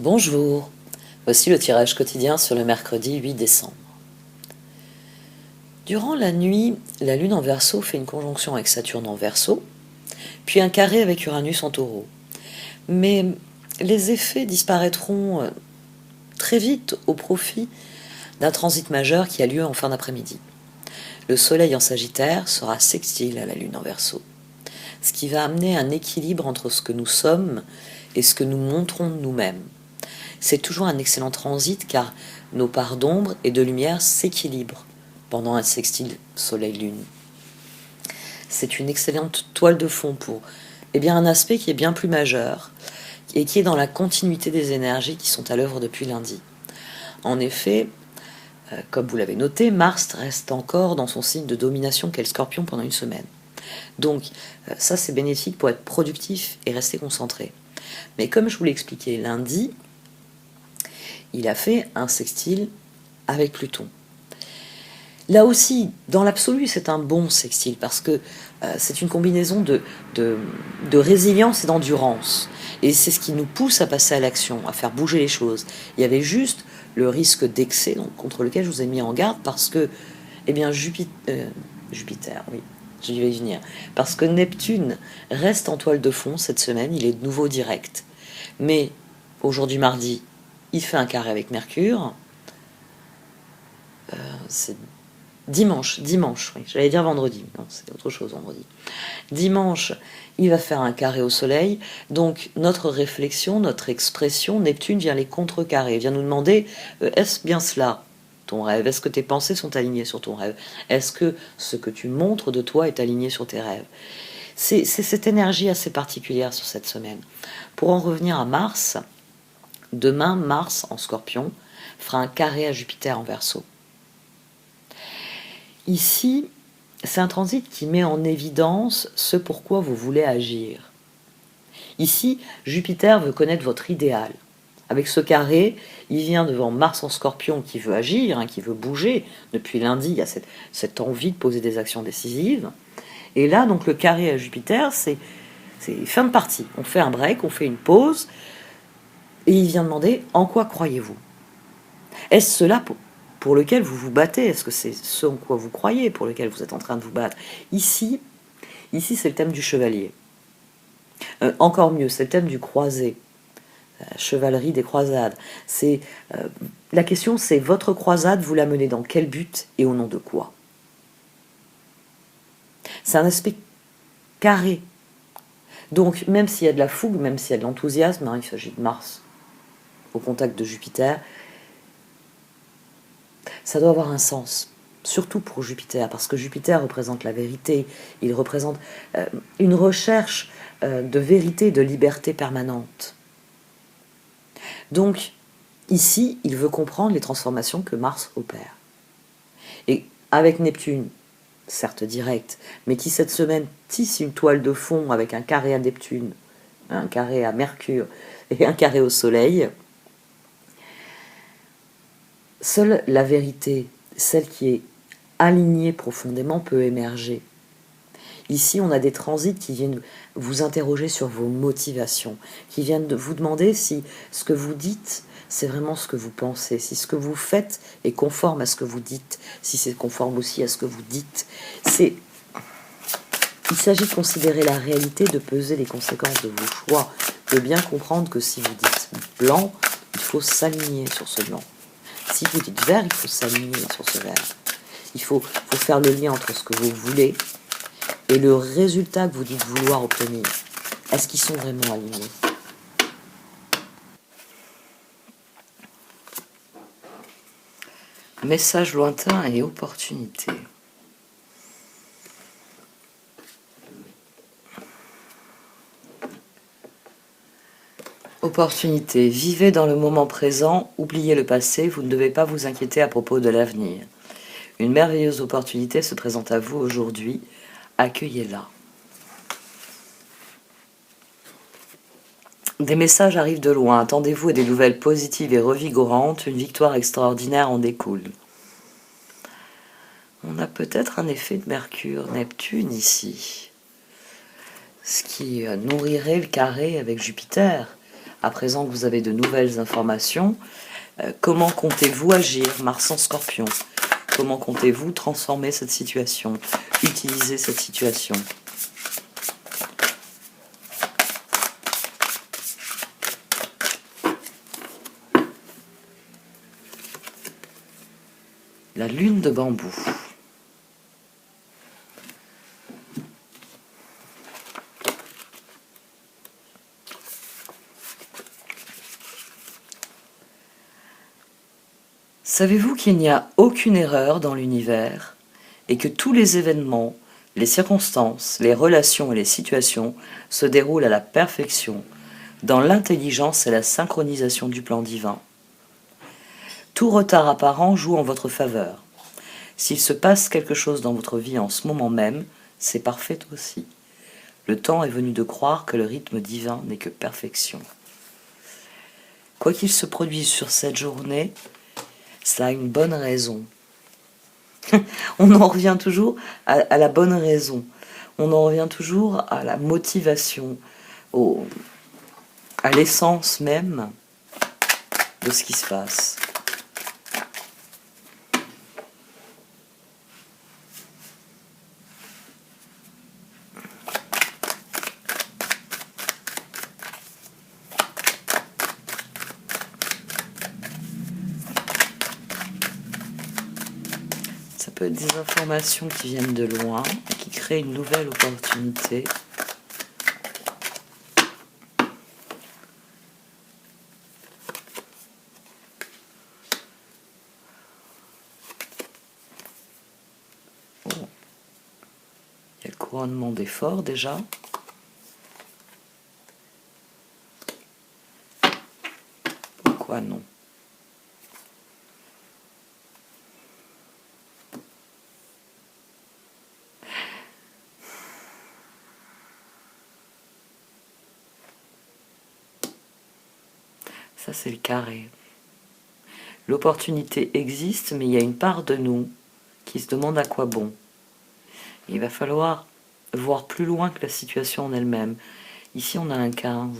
Bonjour, voici le tirage quotidien sur le mercredi 8 décembre. Durant la nuit, la Lune en Verseau fait une conjonction avec Saturne en Verseau, puis un carré avec Uranus en Taureau. Mais les effets disparaîtront très vite au profit d'un transit majeur qui a lieu en fin d'après-midi. Le Soleil en Sagittaire sera sextile à la Lune en Verseau, ce qui va amener un équilibre entre ce que nous sommes et ce que nous montrons de nous-mêmes. C'est toujours un excellent transit car nos parts d'ombre et de lumière s'équilibrent pendant un sextile Soleil-Lune. C'est une excellente toile de fond pour un aspect qui est bien plus majeur et qui est dans la continuité des énergies qui sont à l'œuvre depuis lundi. En effet, comme vous l'avez noté, Mars reste encore dans son signe de domination qu'est le Scorpion pendant une semaine. Donc ça c'est bénéfique pour être productif et rester concentré. Mais comme je vous l'ai expliqué lundi, il a fait un sextile avec Pluton. Là aussi, dans l'absolu, c'est un bon sextile parce que c'est une combinaison de résilience et d'endurance. Et c'est ce qui nous pousse à passer à l'action, à faire bouger les choses. Il y avait juste le risque d'excès contre lequel je vous ai mis en garde parce que, Jupiter, oui, j'y vais venir. Parce que Neptune reste en toile de fond cette semaine, il est de nouveau direct. Mais aujourd'hui mardi, il fait un carré avec Mercure. C'est dimanche, oui. J'allais dire vendredi, non, c'est autre chose vendredi. Dimanche, il va faire un carré au soleil, donc notre réflexion, notre expression, Neptune vient les contrecarrer, vient nous demander, est-ce bien cela, ton rêve? Est-ce que tes pensées sont alignées sur ton rêve? Est-ce que ce que tu montres de toi est aligné sur tes rêves? C'est cette énergie assez particulière sur cette semaine. Pour en revenir à Mars, demain, Mars en Scorpion fera un carré à Jupiter en Verseau. Ici, c'est un transit qui met en évidence ce pourquoi vous voulez agir. Ici, Jupiter veut connaître votre idéal. Avec ce carré, il vient devant Mars en Scorpion qui veut agir, qui veut bouger. Depuis lundi, il y a cette envie de poser des actions décisives. Et là, donc le carré à Jupiter, c'est fin de partie. On fait un break, on fait une pause, et il vient demander en quoi croyez-vous? Est-ce cela pour lequel vous vous battez? Est-ce que c'est ce en quoi vous croyez, pour lequel vous êtes en train de vous battre? Ici c'est le thème du chevalier. Encore mieux, c'est le thème du croisé. Chevalerie des croisades. La question, c'est votre croisade, vous la menez dans quel but et au nom de quoi? C'est un aspect carré. Donc, même s'il y a de la fougue, même s'il y a de l'enthousiasme, il s'agit de Mars au contact de Jupiter, ça doit avoir un sens, surtout pour Jupiter, parce que Jupiter représente la vérité, il représente une recherche de vérité, de liberté permanente. Donc, ici, il veut comprendre les transformations que Mars opère. Et avec Neptune, certes direct, mais qui cette semaine tisse une toile de fond avec un carré à Neptune, un carré à Mercure et un carré au Soleil, seule la vérité, celle qui est alignée profondément, peut émerger. Ici, on a des transits qui viennent vous interroger sur vos motivations, qui viennent de vous demander si ce que vous dites, c'est vraiment ce que vous pensez, si ce que vous faites est conforme à ce que vous dites, si c'est conforme aussi à ce que vous dites. Il s'agit de considérer la réalité, de peser les conséquences de vos choix, de bien comprendre que si vous dites blanc, il faut s'aligner sur ce blanc. Si vous dites vert, il faut s'aligner sur ce vert. Il faut faire le lien entre ce que vous voulez et le résultat que vous dites vouloir obtenir. Est-ce qu'ils sont vraiment alignés? Message lointain et opportunité. Opportunité. Vivez dans le moment présent, oubliez le passé, vous ne devez pas vous inquiéter à propos de l'avenir. Une merveilleuse opportunité se présente à vous aujourd'hui, accueillez-la. Des messages arrivent de loin, attendez-vous à des nouvelles positives et revigorantes, une victoire extraordinaire en découle. On a peut-être un effet de Mercure-Neptune ici, ce qui nourrirait le carré avec Jupiter, À présent que vous avez de nouvelles informations, comment comptez-vous agir, Mars en Scorpion? Comment comptez-vous transformer cette situation, utiliser cette situation? La lune de bambou. Savez-vous qu'il n'y a aucune erreur dans l'univers et que tous les événements, les circonstances, les relations et les situations se déroulent à la perfection dans l'intelligence et la synchronisation du plan divin? Tout retard apparent joue en votre faveur. S'il se passe quelque chose dans votre vie en ce moment même, c'est parfait aussi. Le temps est venu de croire que le rythme divin n'est que perfection. Quoi qu'il se produise sur cette journée, cela a une bonne raison. On en revient toujours à la bonne raison. On en revient toujours à la motivation, à l'essence même de ce qui se passe. Ça peut être des informations qui viennent de loin et qui créent une nouvelle opportunité. Oh. Il y a le couronnement d'effort déjà. Pourquoi non? Ça, c'est le carré. L'opportunité existe, mais il y a une part de nous qui se demande à quoi bon. Il va falloir voir plus loin que la situation en elle-même. Ici, on a un 15.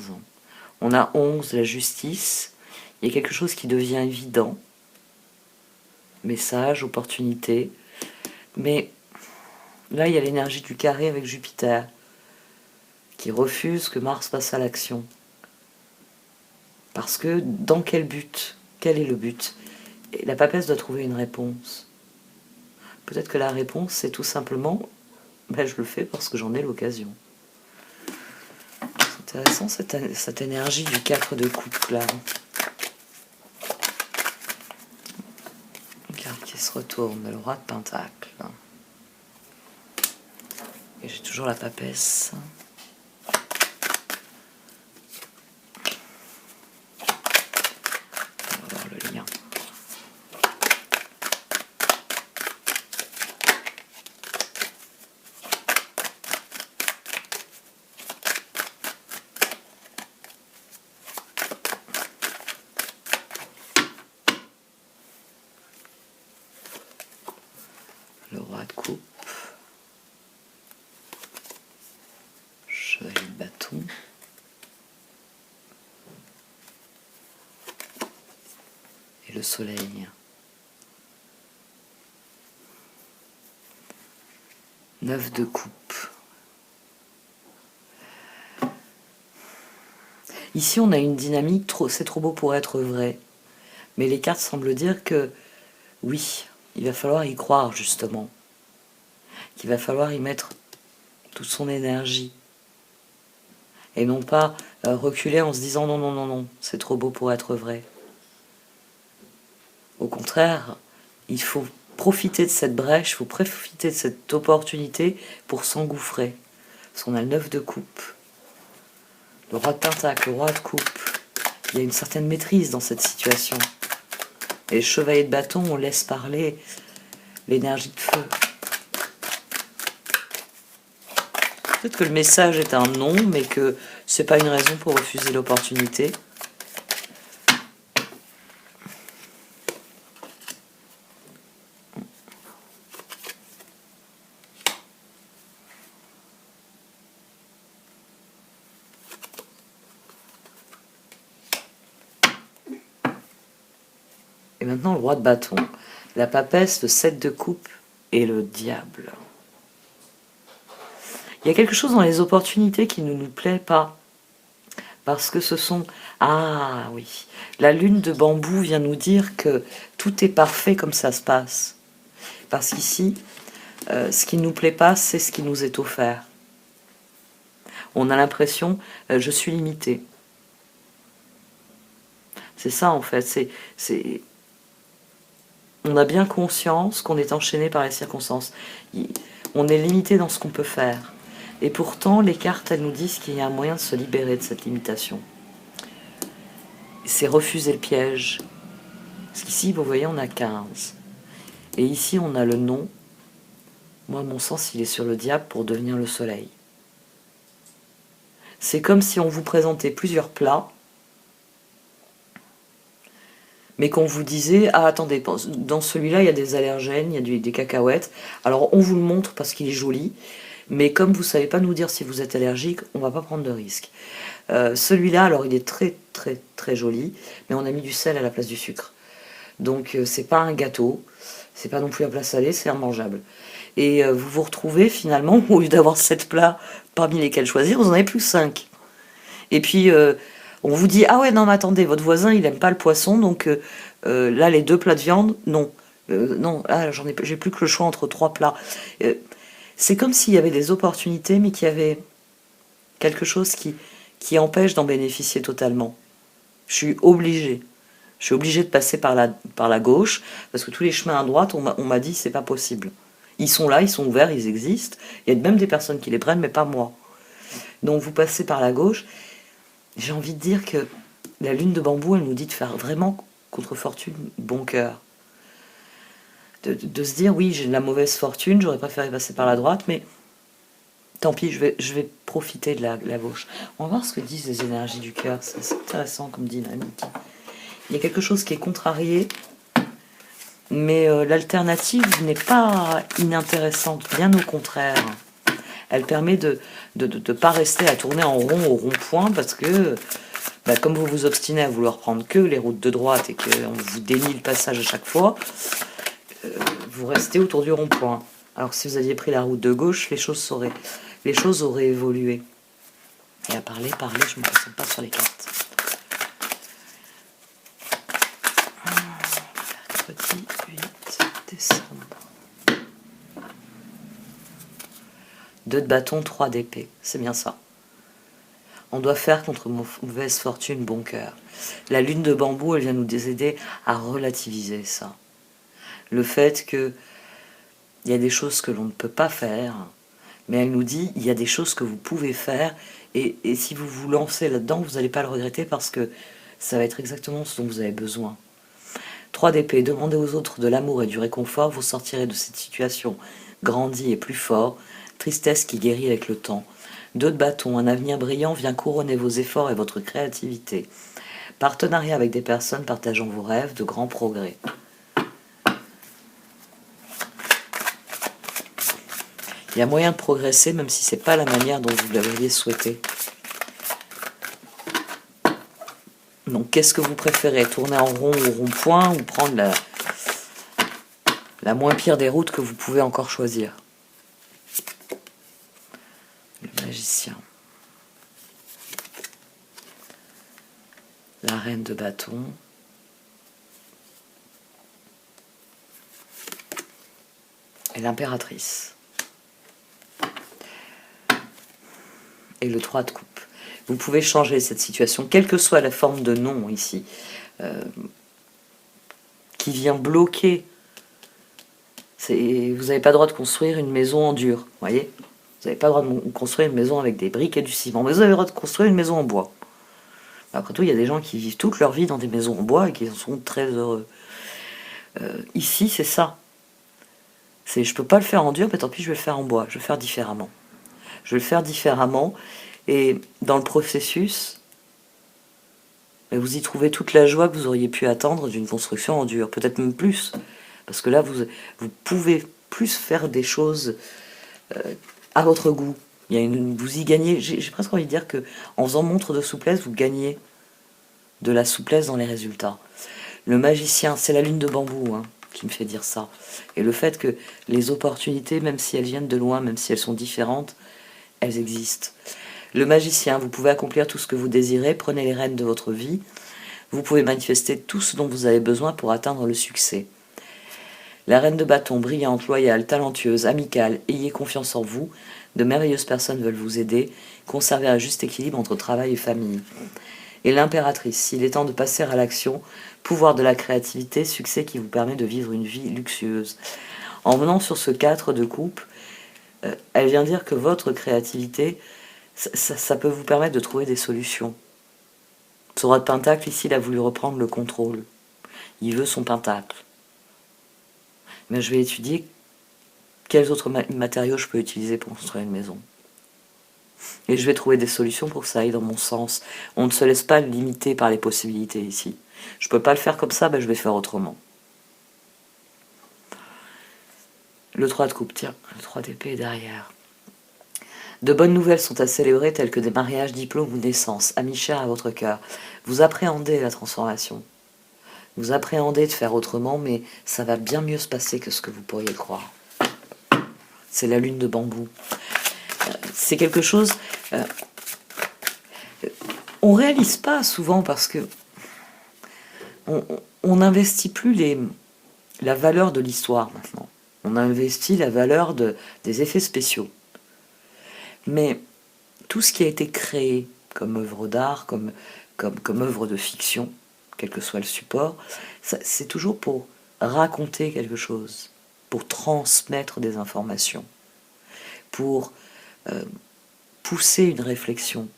On a 11, la justice. Il y a quelque chose qui devient évident. Message, opportunité. Mais là, il y a l'énergie du carré avec Jupiter qui refuse que Mars passe à l'action. Parce que dans quel but? Quel est le but? Et la papesse doit trouver une réponse. Peut-être que la réponse, c'est tout simplement, je le fais parce que j'en ai l'occasion. C'est intéressant cette énergie du 4 de coupe là. Une carte qui se retourne, le roi de pentacle. Et j'ai toujours la papesse. Le roi de coupe, chevalier de bâton, et le soleil. 9 de coupe. Ici, on a une dynamique, c'est trop beau pour être vrai. Mais les cartes semblent dire que, oui, il va falloir y croire, justement. Qu'il va falloir y mettre toute son énergie. Et non pas reculer en se disant non, non, non, non, c'est trop beau pour être vrai. Au contraire, il faut profiter de cette brèche, il faut profiter de cette opportunité pour s'engouffrer. Parce qu'on a le 9 de coupe, le roi de pentacle, le roi de coupe. Il y a une certaine maîtrise dans cette situation. Et le chevalier de bâton, on laisse parler l'énergie de feu. Peut-être que le message est un non, mais que c'est pas une raison pour refuser l'opportunité. maintenant, le roi de bâton, la papesse, le 7 de coupe et le diable. Il y a quelque chose dans les opportunités qui ne nous plaît pas. Parce que ce sont... Ah oui, la lune de bambou vient nous dire que tout est parfait comme ça se passe. Parce qu'ici, ce qui ne nous plaît pas, c'est ce qui nous est offert. On a l'impression, je suis limité. C'est ça en fait, on a bien conscience qu'on est enchaîné par les circonstances. On est limité dans ce qu'on peut faire. Et pourtant, les cartes, elles nous disent qu'il y a un moyen de se libérer de cette limitation. C'est refuser le piège. Parce qu'ici, vous voyez, on a 15. Et ici, on a le non. Moi, à mon sens, il est sur le diable pour devenir le soleil. C'est comme si on vous présentait plusieurs plats, mais qu'on vous disait, ah attendez, dans celui-là, il y a des allergènes, il y a des cacahuètes. Alors, on vous le montre parce qu'il est joli, mais comme vous ne savez pas nous dire si vous êtes allergique, on ne va pas prendre de risque. Celui-là, alors, il est très, très, très joli, mais on a mis du sel à la place du sucre. Donc, c'est pas un gâteau, c'est pas non plus un plat salé, c'est immangeable. Et vous vous retrouvez, finalement, au lieu d'avoir 7 plats parmi lesquels choisir, vous en avez plus 5. Et puis, on vous dit, ah ouais, non, mais attendez, votre voisin, il n'aime pas le poisson, donc là, les 2 plats de viande, non. Non, là, j'ai plus que le choix entre 3 plats. C'est comme s'il y avait des opportunités, mais qu'il y avait quelque chose qui empêche d'en bénéficier totalement. Je suis obligée. Je suis obligée de passer par la gauche, parce que tous les chemins à droite, on m'a dit, c'est pas possible. Ils sont là, ils sont ouverts, ils existent. Il y a même des personnes qui les prennent, mais pas moi. Donc vous passez par la gauche. J'ai envie de dire que la lune de bambou, elle nous dit de faire vraiment contre fortune bon cœur. De se dire, oui, j'ai de la mauvaise fortune, j'aurais préféré passer par la droite, mais tant pis, je vais profiter de la gauche. On va voir ce que disent les énergies du cœur, c'est intéressant comme dynamique. Il y a quelque chose qui est contrarié, mais l'alternative n'est pas inintéressante, bien au contraire. Elle permet de ne pas rester à tourner en rond au rond-point, parce que comme vous vous obstinez à vouloir prendre que les routes de droite et qu'on vous dénie le passage à chaque fois, vous restez autour du rond-point. Alors que si vous aviez pris la route de gauche, les choses auraient évolué. Et à parler, je ne me concentre pas sur les cartes. Mercredi 8 décembre. 2 de bâton, 3 d'épée. C'est bien ça. On doit faire contre mauvaise fortune bon cœur. La lune de bambou, elle vient nous aider à relativiser ça. Le fait que il y a des choses que l'on ne peut pas faire, mais elle nous dit, il y a des choses que vous pouvez faire, et si vous vous lancez là-dedans, vous n'allez pas le regretter, parce que ça va être exactement ce dont vous avez besoin. 3 d'épée, demandez aux autres de l'amour et du réconfort, vous sortirez de cette situation grandi et plus fort, tristesse qui guérit avec le temps. 2 de bâton, un avenir brillant vient couronner vos efforts et votre créativité. Partenariat avec des personnes partageant vos rêves, de grands progrès. Il y a moyen de progresser, même si ce n'est pas la manière dont vous l'avriez souhaité. Donc, qu'est-ce que vous préférez? Tourner en rond ou rond-point, ou prendre la moins pire des routes que vous pouvez encore choisir? Le magicien. La reine de bâton. Et l'impératrice. Et le 3 de coupe. Vous pouvez changer cette situation, quelle que soit la forme de non ici, qui vient bloquer. Vous n'avez pas le droit de construire une maison en dur, voyez. Vous n'avez pas le droit de construire une maison avec des briques et du ciment, mais vous avez le droit de construire une maison en bois. Après tout, il y a des gens qui vivent toute leur vie dans des maisons en bois et qui en sont très heureux. Ici, c'est ça. Je ne peux pas le faire en dur, mais tant pis, je vais le faire en bois. Je vais le faire différemment. Je vais le faire différemment. Et dans le processus, vous y trouvez toute la joie que vous auriez pu attendre d'une construction en dur. Peut-être même plus. Parce que là, vous pouvez plus faire des choses à votre goût. Vous y gagnez. J'ai presque envie de dire que en faisant montre de souplesse, vous gagnez de la souplesse dans les résultats. Le magicien, c'est la lune de bambou hein, qui me fait dire ça. Et le fait que les opportunités, même si elles viennent de loin, même si elles sont différentes, elles existent. Le magicien, vous pouvez accomplir tout ce que vous désirez, prenez les rênes de votre vie, vous pouvez manifester tout ce dont vous avez besoin pour atteindre le succès. La reine de bâton, brillante, loyale, talentueuse, amicale, ayez confiance en vous, de merveilleuses personnes veulent vous aider, conserver un juste équilibre entre travail et famille. Et l'impératrice, il est temps de passer à l'action, pouvoir de la créativité, succès qui vous permet de vivre une vie luxueuse. En venant sur ce 4 de coupe, elle vient dire que votre créativité, ça peut vous permettre de trouver des solutions. Ce roi de pentacle, ici, il a voulu reprendre le contrôle. Il veut son pentacle. Mais je vais étudier quels autres matériaux je peux utiliser pour construire une maison. Et je vais trouver des solutions pour que ça aille dans mon sens. On ne se laisse pas limiter par les possibilités ici. Je ne peux pas le faire comme ça, ben je vais faire autrement. Le 3 de coupe, tiens, le 3 d'épée est derrière. De bonnes nouvelles sont à célébrer, telles que des mariages, diplômes ou naissances, amis chers à votre cœur. Vous appréhendez la transformation. Vous appréhendez de faire autrement, mais ça va bien mieux se passer que ce que vous pourriez le croire. C'est la lune de bambou. C'est quelque chose... on réalise pas souvent parce que on n'investit plus la valeur de l'histoire maintenant. On investit la valeur des effets spéciaux. Mais tout ce qui a été créé comme œuvre d'art, comme œuvre de fiction, quel que soit le support, c'est toujours pour raconter quelque chose, pour transmettre des informations, pour pousser une réflexion,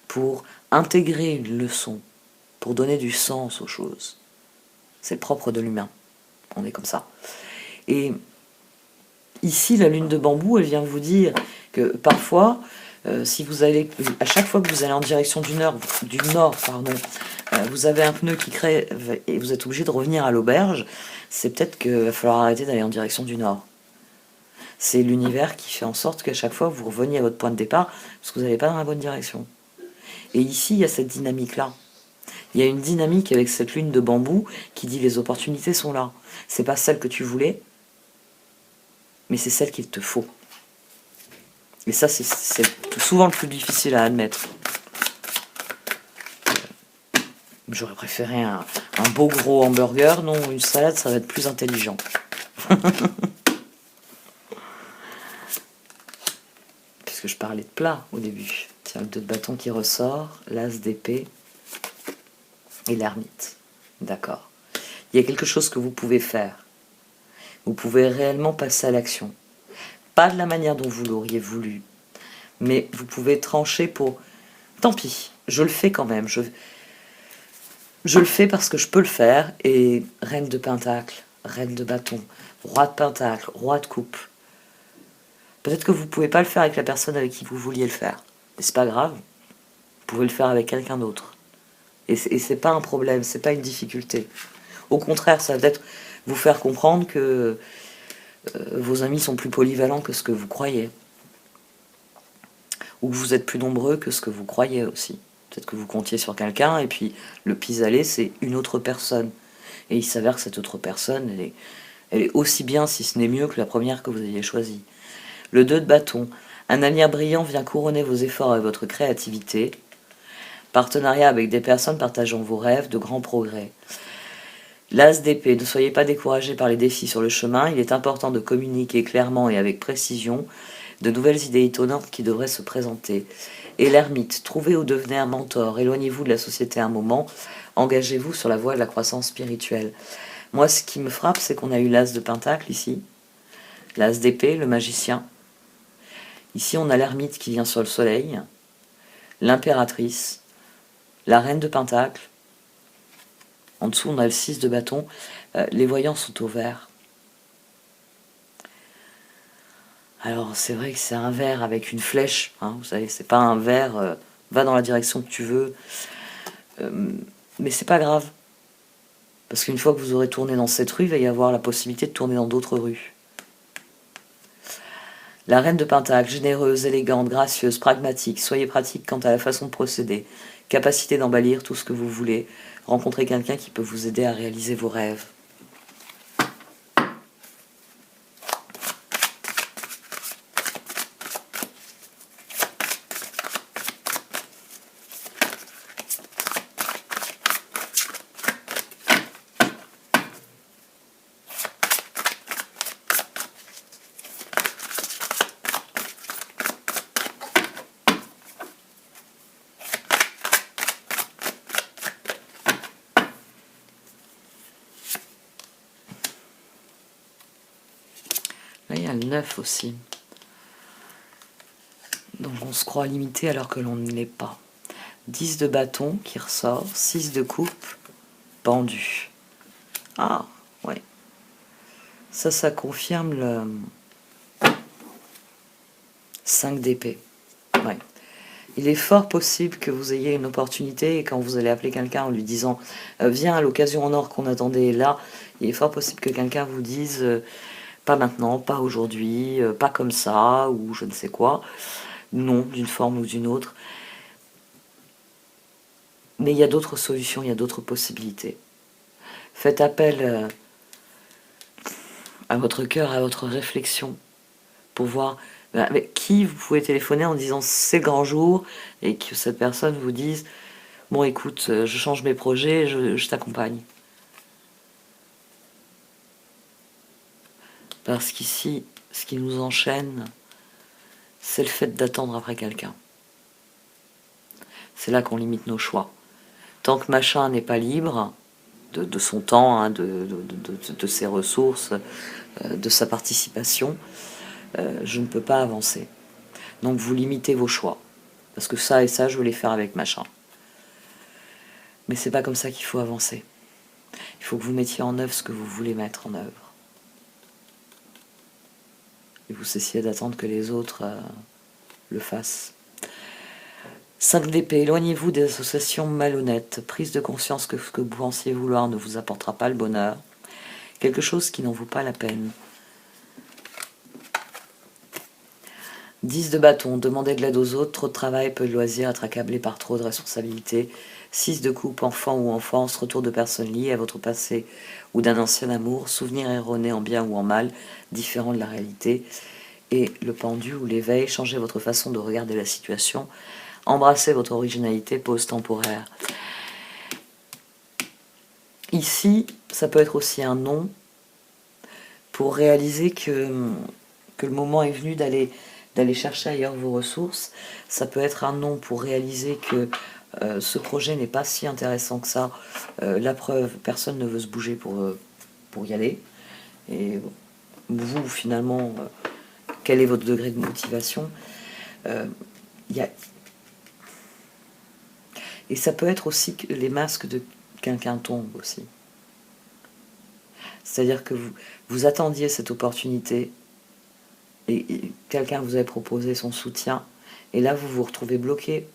pour intégrer une leçon, pour donner du sens aux choses. C'est le propre de l'humain. On est comme ça. Et ici, la lune de bambou, elle vient vous dire que parfois, si vous allez, à chaque fois que vous allez en direction du nord, vous avez un pneu qui crève et vous êtes obligé de revenir à l'auberge, c'est peut-être qu'il va falloir arrêter d'aller en direction du nord. C'est l'univers qui fait en sorte qu'à chaque fois, vous reveniez à votre point de départ parce que vous n'allez pas dans la bonne direction. Et ici, il y a cette dynamique-là. Il y a une dynamique avec cette lune de bambou qui dit les opportunités sont là. C'est pas celle que tu voulais, mais c'est celle qu'il te faut. Et ça, c'est souvent le plus difficile à admettre. J'aurais préféré un beau gros hamburger. Non, une salade, ça va être plus intelligent. Puisque je parlais de plat au début. Tiens, le 2 de bâton qui ressort, l'as d'épée et l'ermite. D'accord. Il y a quelque chose que vous pouvez faire. Vous pouvez réellement passer à l'action. Pas de la manière dont vous l'auriez voulu, mais vous pouvez trancher pour... Tant pis, je le fais quand même. Je le fais parce que je peux le faire. Et reine de pentacle, reine de bâton, roi de pentacle, roi de coupe. Peut-être que vous ne pouvez pas le faire avec la personne avec qui vous vouliez le faire. Mais c'est pas grave. Vous pouvez le faire avec quelqu'un d'autre. Et c'est pas un problème, c'est pas une difficulté. Au contraire, ça va peut-être vous faire comprendre que vos amis sont plus polyvalents que ce que vous croyez. Ou que vous êtes plus nombreux que ce que vous croyez aussi. Peut-être que vous comptiez sur quelqu'un et puis le pis-aller, c'est une autre personne. Et il s'avère que cette autre personne, elle est aussi bien, si ce n'est mieux, que la première que vous aviez choisie. Le 2 de bâton. Un avenir brillant vient couronner vos efforts et votre créativité. Partenariat avec des personnes partageant vos rêves, de grands progrès. L'as d'épée, ne soyez pas découragés par les défis sur le chemin, il est important de communiquer clairement et avec précision de nouvelles idées étonnantes qui devraient se présenter. Et l'ermite, trouvez ou devenez un mentor, éloignez-vous de la société un moment, engagez-vous sur la voie de la croissance spirituelle. Moi, ce qui me frappe, c'est qu'on a eu l'as de pentacle ici, l'as d'épée, le magicien. Ici, on a l'ermite qui vient sur le soleil, l'impératrice, la reine de pentacle. En dessous, on a le 6 de bâton. Les voyants sont au vert. Alors, c'est vrai que c'est un vert avec une flèche. Hein, vous savez, c'est pas un vert, va dans la direction que tu veux. Mais c'est pas grave. Parce qu'une fois que vous aurez tourné dans cette rue, il va y avoir la possibilité de tourner dans d'autres rues. La reine de pentacle, généreuse, élégante, gracieuse, pragmatique. Soyez pratique quant à la façon de procéder. Capacité d'embellir tout ce que vous voulez. rencontrer quelqu'un qui peut vous aider à réaliser vos rêves. Là, il y a le 9 aussi. Donc on se croit limité alors que l'on ne l'est pas. 10 de bâton qui ressort, 6 de coupe, pendu. Ah, ouais. Ça confirme le 5 d'épée. Ouais. Il est fort possible que vous ayez une opportunité et quand vous allez appeler quelqu'un en lui disant viens, l'occasion en or qu'on attendait est là, il est fort possible que quelqu'un vous dise pas maintenant, pas aujourd'hui, pas comme ça, ou je ne sais quoi. Non, d'une forme ou d'une autre. Mais il y a d'autres solutions, il y a d'autres possibilités. Faites appel à votre cœur, à votre réflexion, pour voir avec qui vous pouvez téléphoner en disant c'est le grand jour, et que cette personne vous dise bon écoute, je change mes projets, je t'accompagne. Parce qu'ici, ce qui nous enchaîne, c'est le fait d'attendre après quelqu'un. C'est là qu'on limite nos choix. Tant que machin n'est pas libre de son temps, hein, de ses ressources, de sa participation, je ne peux pas avancer. Donc vous limitez vos choix. Parce que ça et ça, je veux les faire avec machin. Mais c'est pas comme ça qu'il faut avancer. Il faut que vous mettiez en œuvre ce que vous voulez mettre en œuvre. Et vous cessiez d'attendre que les autres le fassent. 5 d'épée, éloignez-vous des associations malhonnêtes. Prise de conscience que ce que vous pensiez vouloir ne vous apportera pas le bonheur. Quelque chose qui n'en vaut pas la peine. 10 de bâton, demandez de l'aide aux autres, trop de travail, peu de loisirs, être accablé par trop de responsabilités. 6 de coupe, enfant ou enfance, retour de personnes liées à votre passé ou d'un ancien amour, souvenirs erronés en bien ou en mal, différents de la réalité. Et le pendu ou l'éveil, changez votre façon de regarder la situation, embrassez votre originalité, pause temporaire. Ici, ça peut être aussi un non pour réaliser que le moment est venu d'aller chercher ailleurs vos ressources. Ça peut être un non pour réaliser que ce projet n'est pas si intéressant que ça. La preuve, personne ne veut se bouger pour y aller. Et vous, finalement, quel est votre degré de motivation? Et ça peut être aussi que les masques de quelqu'un tombent aussi. C'est-à-dire que vous attendiez cette opportunité et quelqu'un vous avait proposé son soutien et là vous vous retrouvez bloqué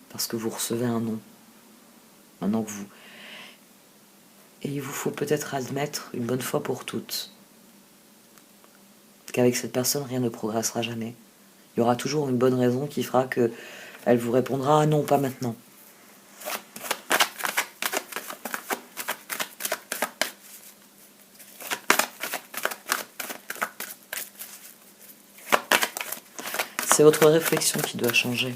parce que vous recevez un non. Maintenant que vous... Et il vous faut peut-être admettre une bonne fois pour toutes qu'avec cette personne rien ne progressera jamais. Il y aura toujours une bonne raison qui fera que elle vous répondra ah non, pas maintenant. C'est votre réflexion qui doit changer.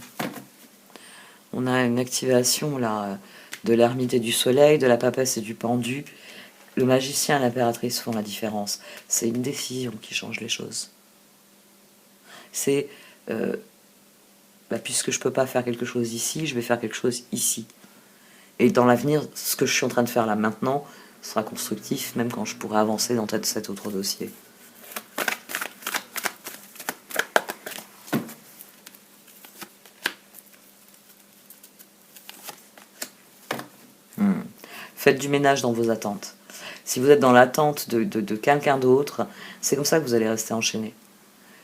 On a une activation là de l'ermite et du soleil, de la papesse et du pendu. Le magicien et l'impératrice font la différence. C'est une décision qui change les choses. C'est puisque je ne peux pas faire quelque chose ici, je vais faire quelque chose ici. Et dans l'avenir, ce que je suis en train de faire là maintenant sera constructif, même quand je pourrai avancer dans cet autre dossier. Faites du ménage dans vos attentes. Si vous êtes dans l'attente de quelqu'un d'autre, c'est comme ça que vous allez rester enchaîné.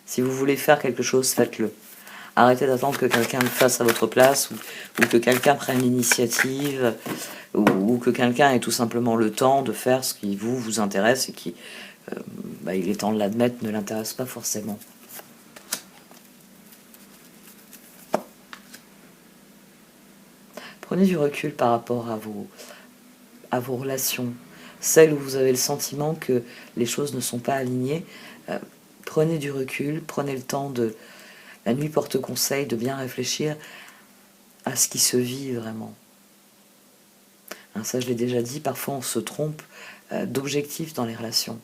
Si vous voulez faire quelque chose, faites-le. Arrêtez d'attendre que quelqu'un le fasse à votre place ou que quelqu'un prenne l'initiative ou que quelqu'un ait tout simplement le temps de faire ce qui vous intéresse et qui, il est temps de l'admettre, ne l'intéresse pas forcément. Prenez du recul par rapport à vos relations, celles où vous avez le sentiment que les choses ne sont pas alignées. Prenez du recul, prenez le temps de... La nuit porte conseil de bien réfléchir à ce qui se vit vraiment. Hein, ça, je l'ai déjà dit, parfois on se trompe d'objectif dans les relations.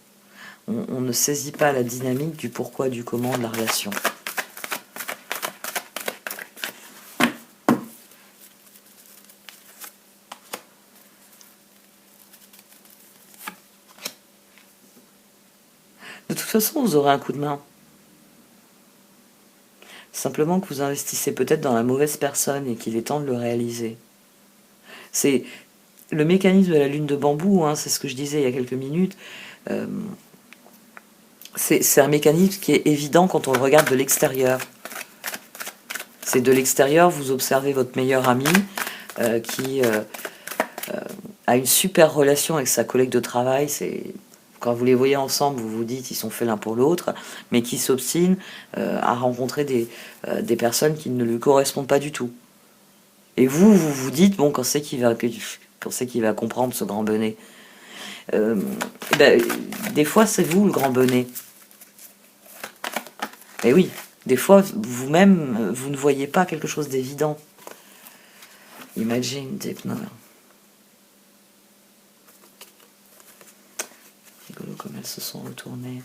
On ne saisit pas la dynamique du pourquoi, du comment de la relation. De toute façon, vous aurez un coup de main. Simplement que vous investissez peut-être dans la mauvaise personne et qu'il est temps de le réaliser. C'est le mécanisme de la lune de bambou, hein, c'est ce que je disais il y a quelques minutes. C'est un mécanisme qui est évident quand on le regarde de l'extérieur. C'est de l'extérieur, vous observez votre meilleur ami qui a une super relation avec sa collègue de travail. Quand vous les voyez ensemble, vous vous dites ils sont faits l'un pour l'autre, mais qui s'obstinent à rencontrer des personnes qui ne lui correspondent pas du tout. Et vous vous dites, bon, quand c'est qu'il va comprendre ce grand bonnet des fois, c'est vous le grand bonnet. Et oui, des fois, vous-même, vous ne voyez pas quelque chose d'évident. Imagine, hypnose. Rigolo comme elles se sont retournées.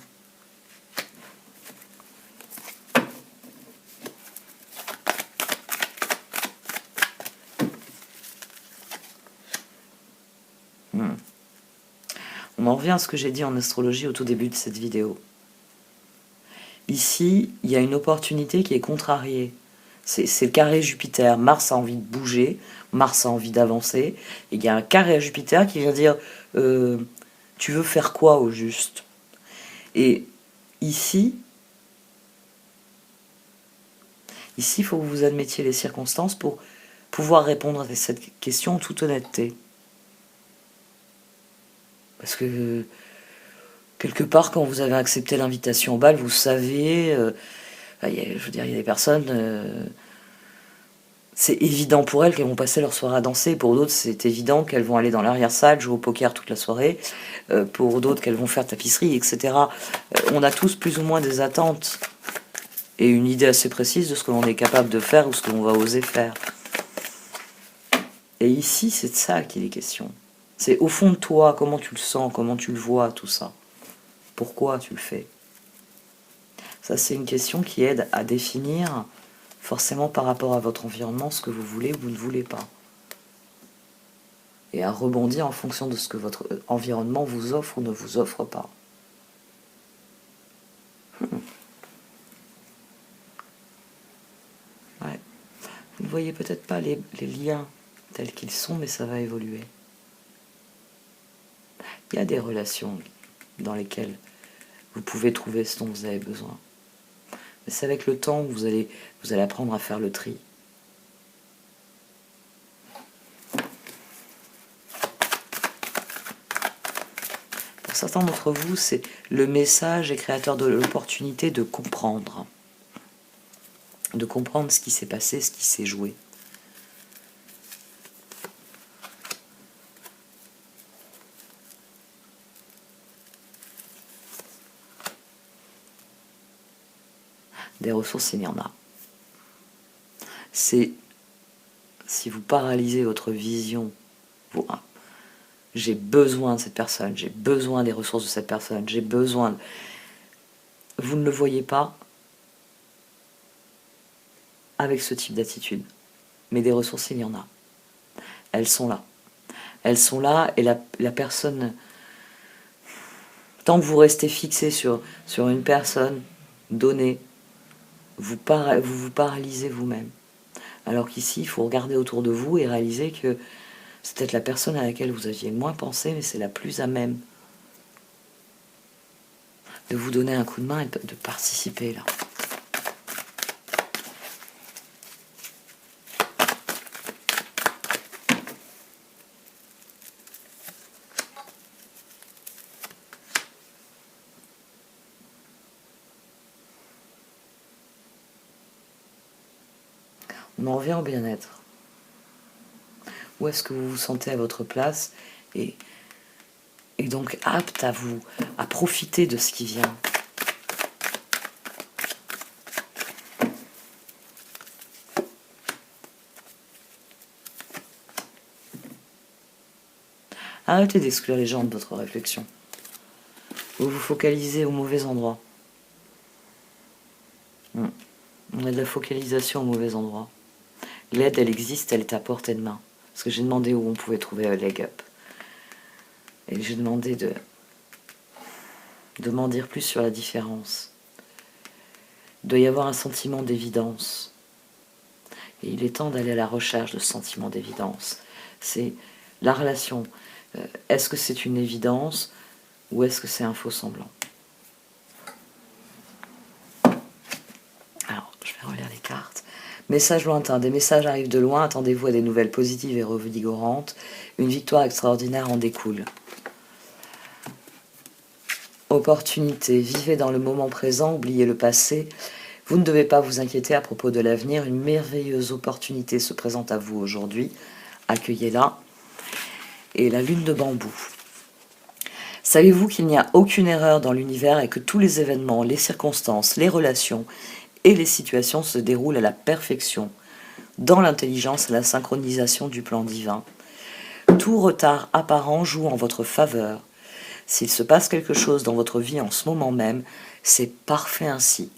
On en revient à ce que j'ai dit en astrologie au tout début de cette vidéo. Ici, il y a une opportunité qui est contrariée. C'est le carré Jupiter. Mars a envie de bouger, Mars a envie d'avancer. Et il y a un carré à Jupiter qui vient dire tu veux faire quoi au juste? Et ici, il faut que vous admettiez les circonstances pour pouvoir répondre à cette question en toute honnêteté. Parce que quelque part, quand vous avez accepté l'invitation au bal, vous savez, je veux dire, il y a des personnes, c'est évident pour elles qu'elles vont passer leur soirée à danser. Pour d'autres, c'est évident qu'elles vont aller dans l'arrière-salle, jouer au poker toute la soirée. Pour d'autres, qu'elles vont faire tapisserie, etc. On a tous plus ou moins des attentes et une idée assez précise de ce que l'on est capable de faire ou ce que l'on va oser faire. Et ici, c'est de ça qu'il est question. C'est au fond de toi, comment tu le sens, comment tu le vois, tout ça. Pourquoi tu le fais? Ça, c'est une question qui aide à définir, forcément par rapport à votre environnement, ce que vous voulez ou vous ne voulez pas. Et à rebondir en fonction de ce que votre environnement vous offre ou ne vous offre pas. Ouais. Vous ne voyez peut-être pas les liens tels qu'ils sont, mais ça va évoluer. Il y a des relations dans lesquelles vous pouvez trouver ce dont vous avez besoin. Mais c'est avec le temps que vous allez apprendre à faire le tri. Pour certains d'entre vous, c'est le message est créateur de l'opportunité de comprendre. De comprendre ce qui s'est passé, ce qui s'est joué. Des ressources, il y en a. C'est si vous paralysez votre vision, j'ai besoin de cette personne, j'ai besoin des ressources de cette personne, j'ai besoin... Vous ne le voyez pas avec ce type d'attitude. Mais des ressources, il y en a. Elles sont là. Elles sont là et la personne... Tant que vous restez fixé sur une personne donnée, vous vous paralysez vous-même. Alors qu'ici, il faut regarder autour de vous et réaliser que c'est peut-être la personne à laquelle vous aviez le moins pensé, mais c'est la plus à même de vous donner un coup de main et de participer là. On en revient au bien-être. Où est-ce que vous vous sentez à votre place et, et donc apte à profiter de ce qui vient. Arrêtez d'exclure les gens de votre réflexion. Vous vous focalisez au mauvais endroit. On a de la focalisation au mauvais endroit. L'aide, elle existe, elle est à portée de main. Parce que j'ai demandé où on pouvait trouver un leg up. Et j'ai demandé de m'en dire plus sur la différence. Il doit y avoir un sentiment d'évidence. Et il est temps d'aller à la recherche de ce sentiment d'évidence. C'est la relation. Est-ce que c'est une évidence ou est-ce que c'est un faux semblant? Alors, je vais relire les cartes. Message lointain. Des messages arrivent de loin. Attendez-vous à des nouvelles positives et revigorantes. Une victoire extraordinaire en découle. Opportunité. Vivez dans le moment présent. Oubliez le passé. Vous ne devez pas vous inquiéter à propos de l'avenir. Une merveilleuse opportunité se présente à vous aujourd'hui. Accueillez-la. Et la lune de bambou. Savez-vous qu'il n'y a aucune erreur dans l'univers et que tous les événements, les circonstances, les relations et les situations se déroulent à la perfection, dans l'intelligence et la synchronisation du plan divin. Tout retard apparent joue en votre faveur. S'il se passe quelque chose dans votre vie en ce moment même, c'est parfait ainsi.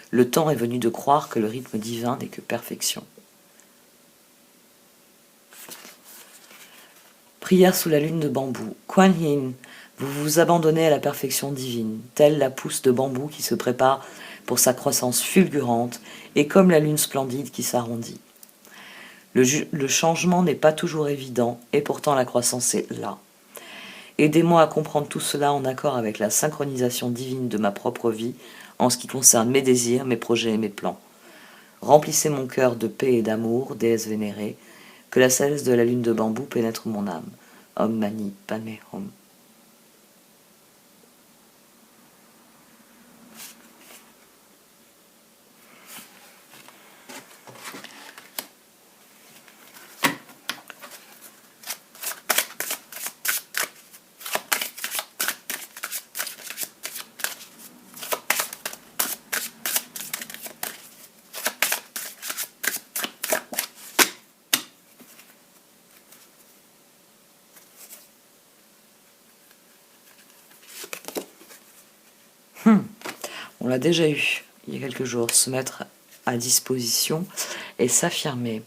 Le temps est venu de croire que le rythme divin n'est que perfection. Prière sous la lune de bambou. Kuan Yin, vous vous abandonnez à la perfection divine, telle la pousse de bambou qui se prépare pour sa croissance fulgurante et comme la lune splendide qui s'arrondit. Le changement n'est pas toujours évident et pourtant la croissance est là. Aidez-moi à comprendre tout cela en accord avec la synchronisation divine de ma propre vie en ce qui concerne mes désirs, mes projets et mes plans. Remplissez mon cœur de paix et d'amour, déesse vénérée, que la sagesse de la lune de bambou pénètre mon âme. Om Mani Padme Hum. On l'a déjà eu il y a quelques jours, se mettre à disposition et s'affirmer.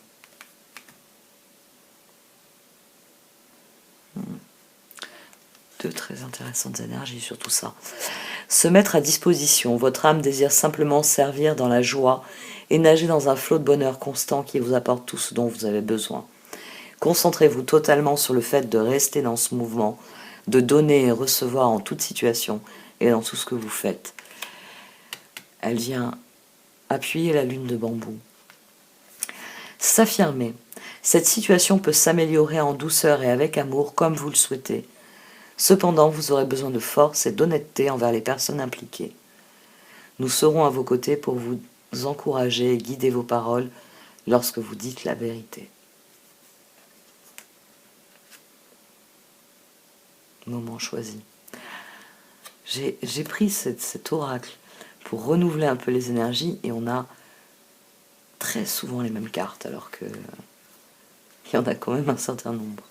Deux très intéressantes énergies sur tout ça. Se mettre à disposition. Votre âme désire simplement servir dans la joie et nager dans un flot de bonheur constant qui vous apporte tout ce dont vous avez besoin. Concentrez-vous totalement sur le fait de rester dans ce mouvement, de donner et recevoir en toute situation et dans tout ce que vous faites. Elle vient appuyer la lune de bambou. S'affirmer. Cette situation peut s'améliorer en douceur et avec amour comme vous le souhaitez. Cependant, vous aurez besoin de force et d'honnêteté envers les personnes impliquées. Nous serons à vos côtés pour vous encourager et guider vos paroles lorsque vous dites la vérité. Moment choisi. J'ai pris cet oracle pour renouveler un peu les énergies et on a très souvent les mêmes cartes alors que il y en a quand même un certain nombre.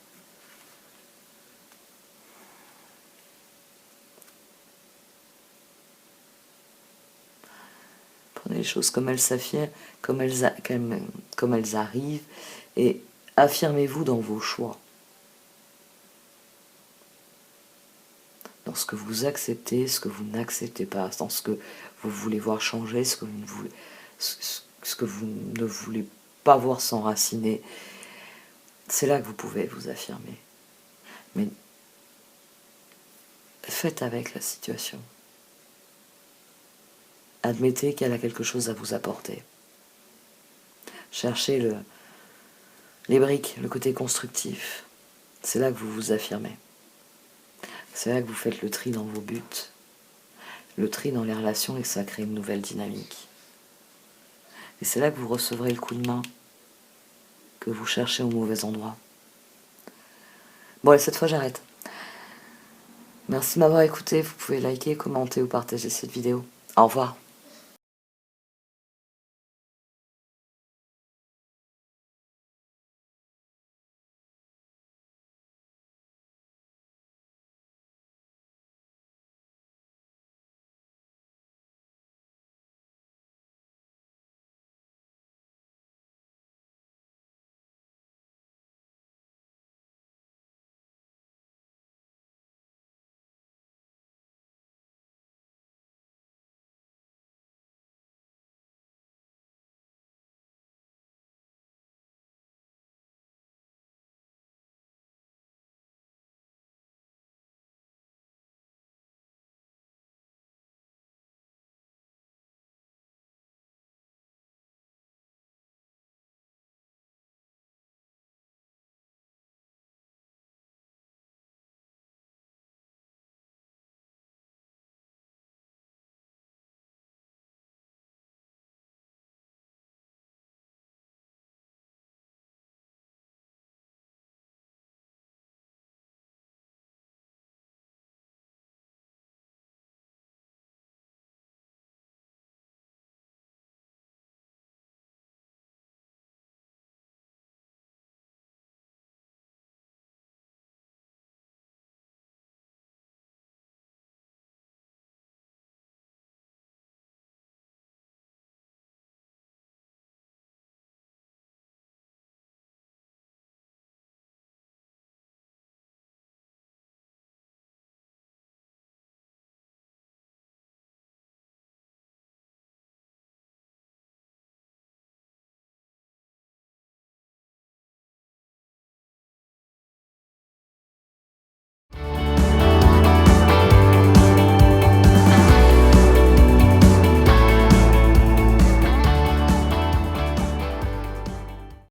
Prenez les choses comme elles s'affirment, comme elles arrivent et affirmez-vous dans vos choix. Dans ce que vous acceptez, ce que vous n'acceptez pas, dans ce que vous voulez voir changer, ce que vous ne voulez pas voir s'enraciner. C'est là que vous pouvez vous affirmer. Mais faites avec la situation. Admettez qu'elle a quelque chose à vous apporter. Cherchez les briques, le côté constructif. C'est là que vous vous affirmez. C'est là que vous faites le tri dans vos buts, le tri dans les relations et que ça crée une nouvelle dynamique. Et c'est là que vous recevrez le coup de main que vous cherchez au mauvais endroit. Bon, et cette fois j'arrête. Merci de m'avoir écouté, vous pouvez liker, commenter ou partager cette vidéo. Au revoir.